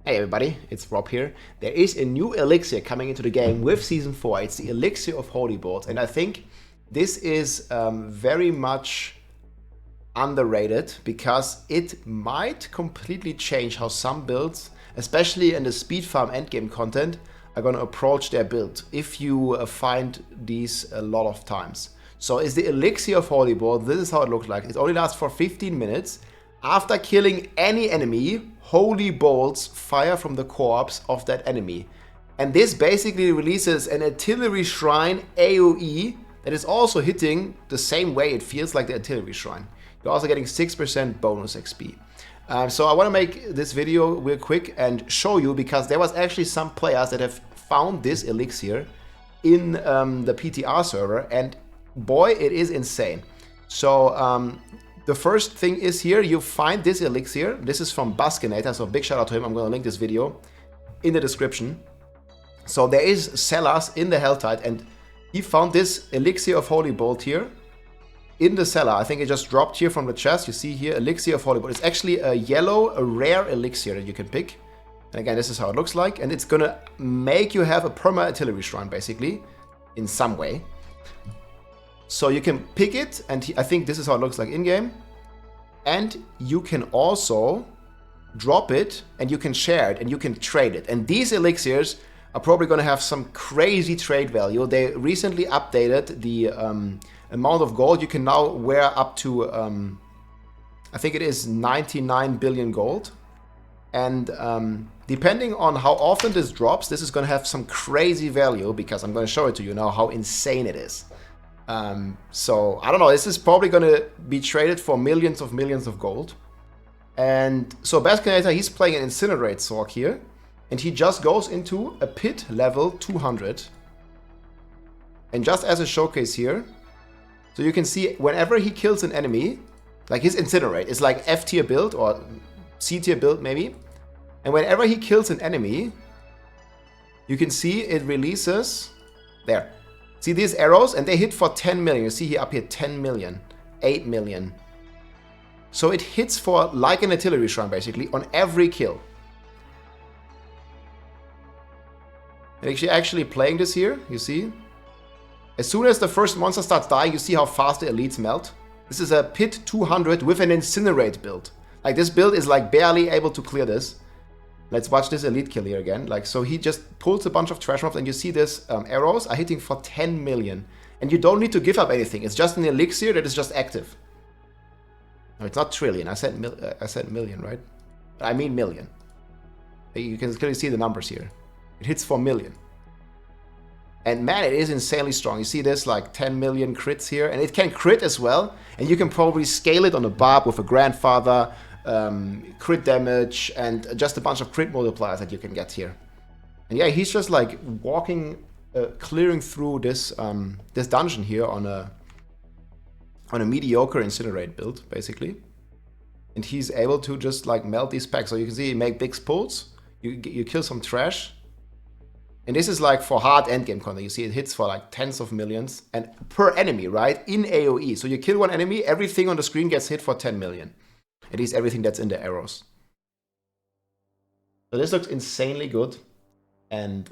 Hey everybody, it's Rob here. There is a new elixir coming into the game with Season 4. It's the Elixir of Holy Balls, and I think this is very much underrated because it might completely change how some builds, especially in the speed farm endgame content, are going to approach their build if you find these a lot of times. So it's the Elixir of Holy Ball. This is how it looks like. It only lasts for 15 minutes. After killing any enemy, holy bolts fire from the corpse of that enemy. And this basically releases an artillery shrine AoE that is also hitting the same way it feels like the artillery shrine. You're also getting 6% bonus XP. So I want to make this video real quick and show you, because there was actually some players that have found this elixir in the PTR server, and boy, it is insane. So the first thing is here, you find this elixir. This is from Baskinator, so big shout out to him. I'm going to link this video in the description. So there is sellers in the Helltide, and he found this Elixir of Holy Bolt here in the cellar. I think it just dropped here from the chest. You see here, Elixir of Holy Bolt. It's actually a yellow, a rare elixir that you can pick. And again, this is how it looks like. And it's going to make you have a Perma artillery shrine, basically, in some way. So you can pick it, and I think this is how it looks like in-game. And you can also drop it, and you can share it, and you can trade it. And these elixirs are probably going to have some crazy trade value. They recently updated the amount of gold. You can now wear up to, I think it is 99 billion gold. And depending on how often this drops, this is going to have some crazy value, because I'm going to show it to you now how insane it is. So I don't know, this is probably going to be traded for millions of gold. And so Baskinator, he's playing an Incinerate Sorc here, and he just goes into a pit level 200. And just as a showcase here, so you can see whenever he kills an enemy, like his Incinerate is like F tier build or C tier build maybe, and whenever he kills an enemy, you can see it releases there. See these arrows, and they hit for 10 million. You see here up here 10 million, 8 million. So it hits for like an artillery shrine basically on every kill. And actually playing this here, you see, as soon as the first monster starts dying, you see how fast the elites melt. This is a pit 200 with an Incinerate build. Like this build is like barely able to clear this. Let's watch this elite kill here again. Like, so he just pulls a bunch of trash mobs, and you see this arrows are hitting for 10 million. And you don't need to give up anything. It's just an elixir that is just active. No, it's not trillion. I said million, right? I mean million. You can clearly see the numbers here. It hits for million. And man, it is insanely strong. You see this like 10 million crits here, and it can crit as well. And you can probably scale it on a barb with a grandfather. Crit damage, and just a bunch of crit multipliers that you can get here. And yeah, he's just like walking, clearing through this this dungeon here on a mediocre Incinerate build, basically. And he's able to just like melt these packs. So you can see he make big pulls. You kill some trash. And this is like for hard endgame content. You see it hits for like tens of millions and per enemy, right? In AoE. So you kill one enemy, everything on the screen gets hit for 10 million. At least everything that's in the arrows. So this looks insanely good. And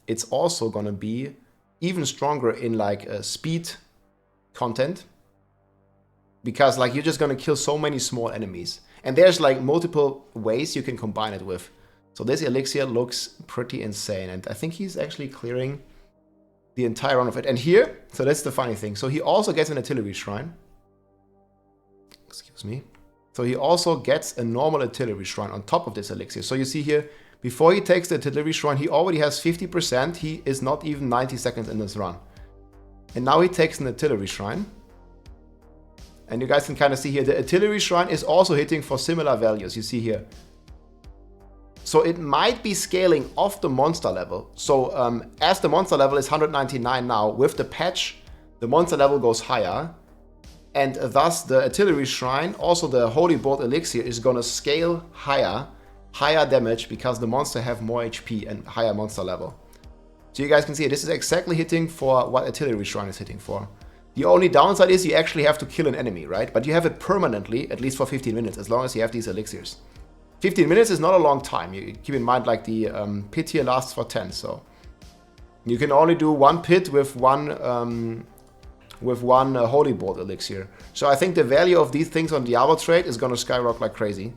it's also going to be even stronger in like speed content. Because like you're just going to kill so many small enemies. And there's like multiple ways you can combine it with. So this elixir looks pretty insane. And I think he's actually clearing the entire run of it. And here, so that's the funny thing. So he also gets an artillery shrine. Excuse me. So he also gets a normal artillery shrine on top of this elixir. So you see here, before he takes the artillery shrine, he already has 50%. He is not even 90 seconds in this run. And now he takes an artillery shrine. And you guys can kind of see here, the artillery shrine is also hitting for similar values. You see here. So it might be scaling off the monster level. So as the monster level is 199 now, with the patch, the monster level goes higher. And thus the artillery shrine, also the holy bolt elixir, is going to scale higher damage, because the monster have more HP and higher monster level. So you guys can see this is exactly hitting for what artillery shrine is hitting for. The only downside is you actually have to kill an enemy, right? But you have it permanently, at least for 15 minutes, as long as you have these elixirs. 15 minutes is not a long time. You keep in mind, like, the pit here lasts for 10, so you can only do one pit with one Holy Bolt Elixir. So I think the value of these things on Diablo trade is gonna skyrocket like crazy.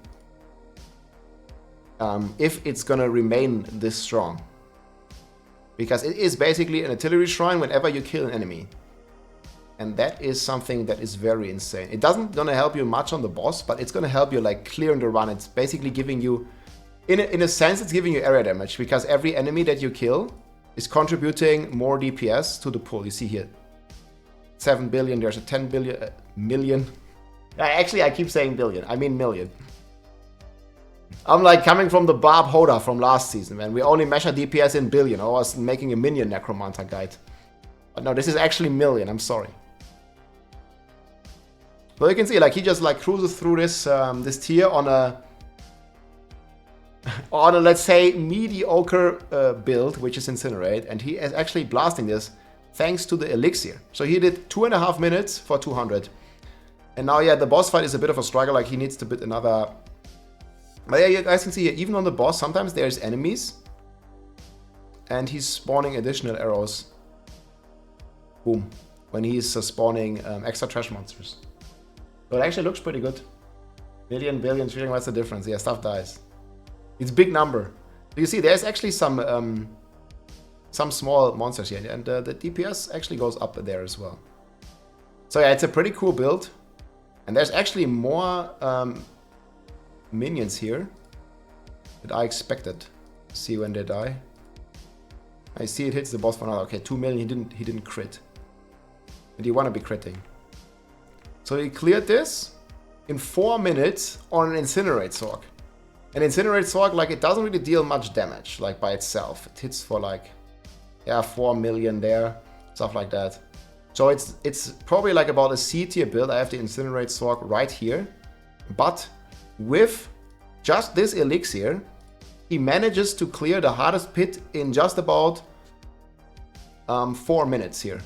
If it's gonna remain this strong. Because it is basically an artillery shrine whenever you kill an enemy. And that is something that is very insane. It doesn't gonna help you much on the boss, but it's gonna help you like clearing the run. It's basically giving you, in a sense, it's giving you area damage, because every enemy that you kill is contributing more DPS to the pool. You see here, 7 billion, there's a 10 billion, million. Actually, I keep saying billion, I mean million. I'm like coming from the Barb Hoda from last season, man. We only measure DPS in billion. I was making a minion necromancer guide. But no, this is actually million, I'm sorry. But you can see, like, he just like cruises through this this tier on a let's say mediocre build, which is Incinerate, and he is actually blasting this thanks to the Elixir. So he did 2.5 minutes for 200, and now yeah, the boss fight is a bit of a struggle. Like, he needs to bit another. But yeah, you guys can see here, even on the boss, sometimes there's enemies, and he's spawning additional arrows. Boom, when he's spawning extra trash monsters. So it actually looks pretty good. Million, billion, trillion, what's the difference? Yeah, stuff dies. It's a big number. You see, there's actually some small monsters here, and the DPS actually goes up there as well. So yeah, it's a pretty cool build. And there's actually more minions here that I expected. See when they die. I see it hits the boss for now. Okay, 2 million, he didn't crit. But you want to be critting. So he cleared this in 4 minutes on an Incinerate Sorc. An Incinerate Sorc, like, it doesn't really deal much damage, like, by itself. It hits for like, yeah, 4 million there, stuff like that. So it's probably like about a C tier build. I have the Incinerate Sorc right here. But with just this Elixir, he manages to clear the hardest pit in just about 4 minutes here.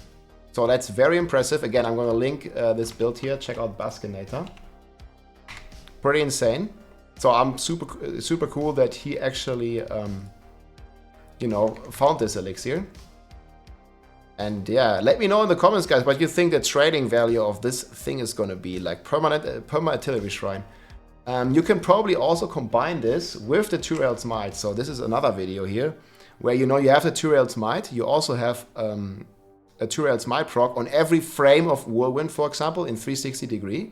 So that's very impressive. Again, I'm going to link this build here. Check out Baskinator. Pretty insane. So I'm super cool that he actually, you know, found this Elixir. And yeah, let me know in the comments, guys, what you think the trading value of this thing is going to be. Like, Perma Artillery Shrine. You can probably also combine this with the Tyraels Might. So this is another video here where, you know, you have the Tyraels Might. You also have a Tyraels Might proc on every frame of Whirlwind, for example, in 360 degree.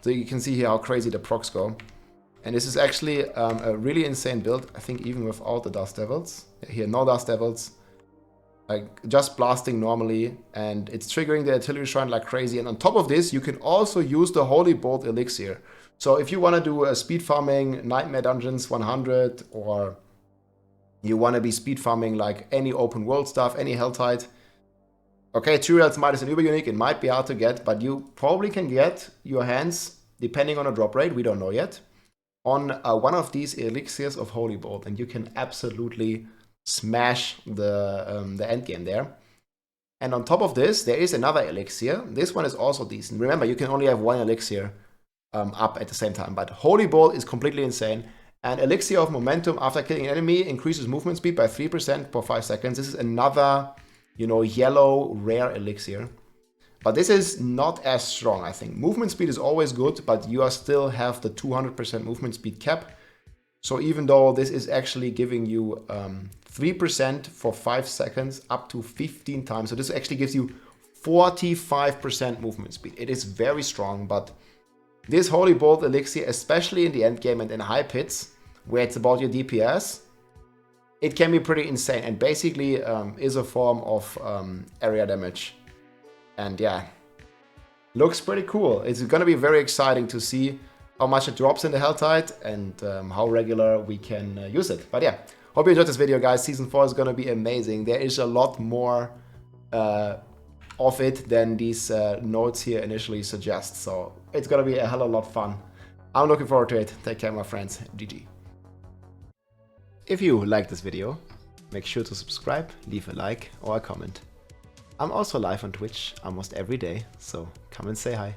So you can see here how crazy the procs go. And this is actually a really insane build, I think, even without the Dust Devils. Here, no Dust Devils. Like, just blasting normally, and it's triggering the Artillery Shrine like crazy. And on top of this, you can also use the Holy Bolt Elixir. So if you want to do a speed farming Nightmare Dungeons 100, or you want to be speed farming like any open world stuff, any Helltide. Okay, Tyraels Might is an uber unique, it might be hard to get, but you probably can get your hands, depending on a drop rate, we don't know yet, on one of these Elixirs of Holy Bolt, and you can absolutely smash the end game there. And on top of this, there is another Elixir. This one is also decent. Remember, you can only have one Elixir up at the same time, but Holy Bolt is completely insane. And Elixir of Momentum, after killing an enemy, increases movement speed by 3% per 5 seconds. This is another, you know, yellow rare Elixir. But this is not as strong, I think. Movement speed is always good, but you still have the 200% movement speed cap. So even though this is actually giving you 3% for 5 seconds up to 15 times. So this actually gives you 45% movement speed. It is very strong, but this Holy Bolt Elixir, especially in the end game and in high pits, where it's about your DPS, it can be pretty insane, and basically is a form of area damage. And yeah, looks pretty cool. It's gonna be very exciting to see how much it drops in the Helltide and how regular we can use it. But yeah, hope you enjoyed this video, guys. Season 4 is gonna be amazing. There is a lot more of it than these notes here initially suggest. So it's gonna be a hell of a lot of fun. I'm looking forward to it. Take care, my friends. GG. If you like this video, make sure to subscribe, leave a like or a comment. I'm also live on Twitch almost every day, so come and say hi.